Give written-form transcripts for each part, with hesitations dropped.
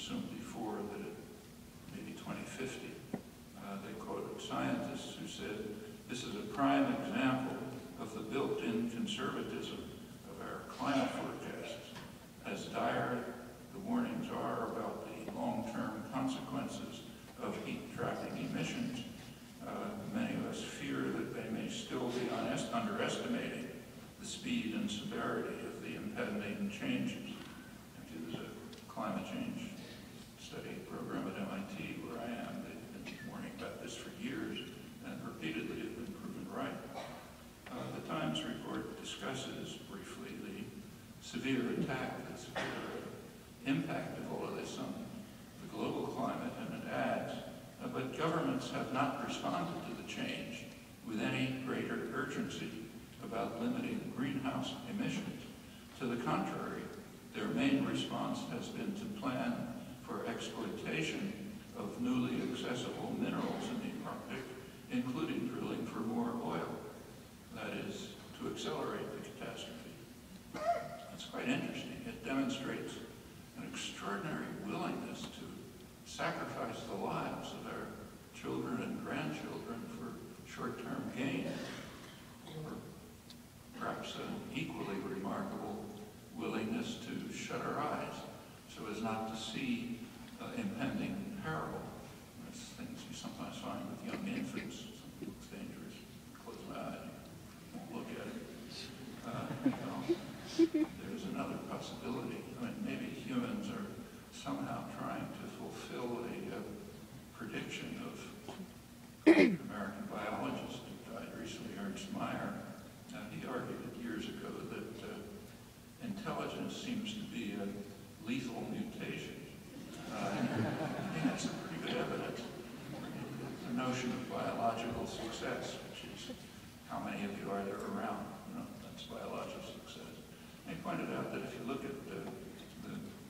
assumed before that it may be 2050. They quoted scientists who said, "This is a prime example of the built-in conservatism of our climate forecasts. As dire the warnings are about the long-term consequences of heat-trapping emissions, many of us fear that they may still be underestimating the speed and severity of the impending changes." Actually, there's a climate change study program at MIT where I am. They've been warning about this for years and repeatedly have been proven right. The Times report discusses briefly the severe attack, the severe impact of all of this on the global climate, and it adds, but governments have not responded to the change with any greater urgency about limiting greenhouse emissions. To the contrary, their main response has been to plan for exploitation of newly accessible minerals in the Arctic, including drilling for more oil. That is, to accelerate the catastrophe. That's quite interesting. It demonstrates an extraordinary willingness to sacrifice the lives of our children and grandchildren for short-term gain, or perhaps an equally remarkable willingness to shut our eyes so as not to see impending peril. That's things you sometimes find with young infants. Something looks dangerous. Close my eyes, won't look at it. There's another possibility. I mean, maybe humans are somehow trying to fulfill a prediction of an American biologist who died recently, Ernst Mayr. He argued years ago that intelligence seems to be a lethal mutation. I think that's pretty good evidence. The notion of biological success, which is how many of you are there around, that's biological success. And he pointed out that if you look at the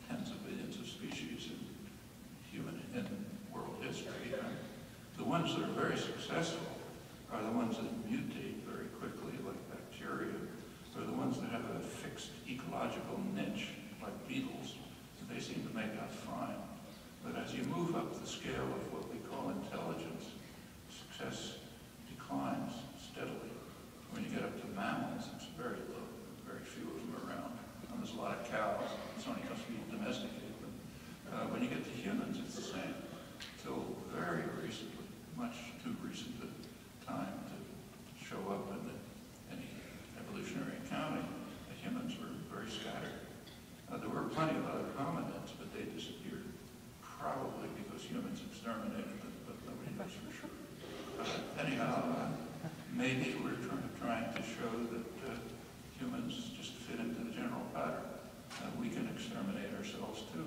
tens of billions of species in world history, the ones that are very successful are the ones that mutate very quickly, like bacteria, or the ones that have a fixed ecological niche, like beetles. They seem to make out fine. But as you move up the scale of what we call intelligence, success declines steadily. When you get up to mammals, it's very low. Very few of them around. And there's a lot of cows. It's only because we domesticate them. When you get to humans, it's the same. Till very recently, much too recent a time to show up in any evolutionary accounting, the humans were very scattered. There were plenty of other hominids, but they disappeared, probably because humans exterminated them, but nobody knows for sure. Anyhow, maybe we're trying to show that humans just fit into the general pattern. We can exterminate ourselves too.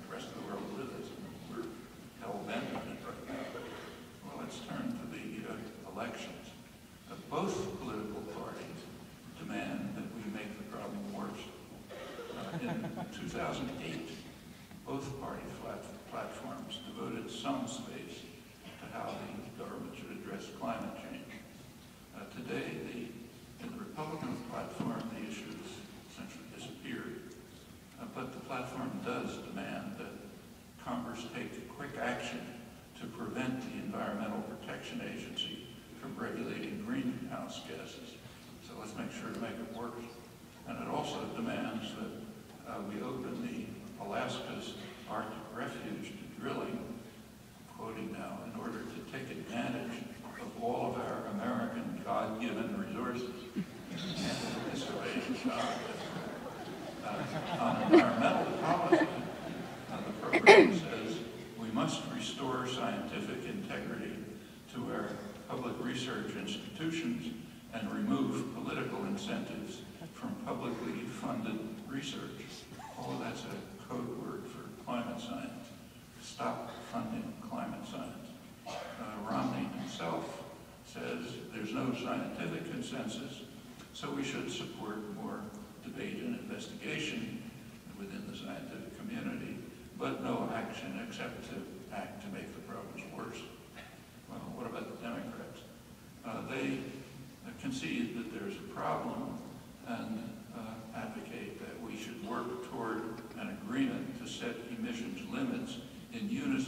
The rest of the world with us. We're hell-bent on it right now. Well, let's turn to the elections. Both political parties demand that we make the problem worse. In 2008, both party platforms devoted some space to how the government should address climate change. Today, in the Republican platform, the issues essentially disappeared. But the platform does demand that Congress take quick action to prevent the Environmental Protection Agency from regulating greenhouse gases. So let's make sure to make it work. And it also demands that we open the Alaska's Arctic refuge to drilling, quoting now, in order to take advantage of all of our American God-given resources. On environmental policy, the program says we must restore scientific integrity to our public research institutions and remove political incentives from publicly funded research. Oh, that's a code word for climate science. Stop funding climate science. Romney himself says there's no scientific consensus, so we should support more debate and investigation within the scientific community, but no action except to act to make the problems worse. Well, what about the Democrats? They concede that there's a problem and advocate that we should work toward an agreement to set emissions limits in unison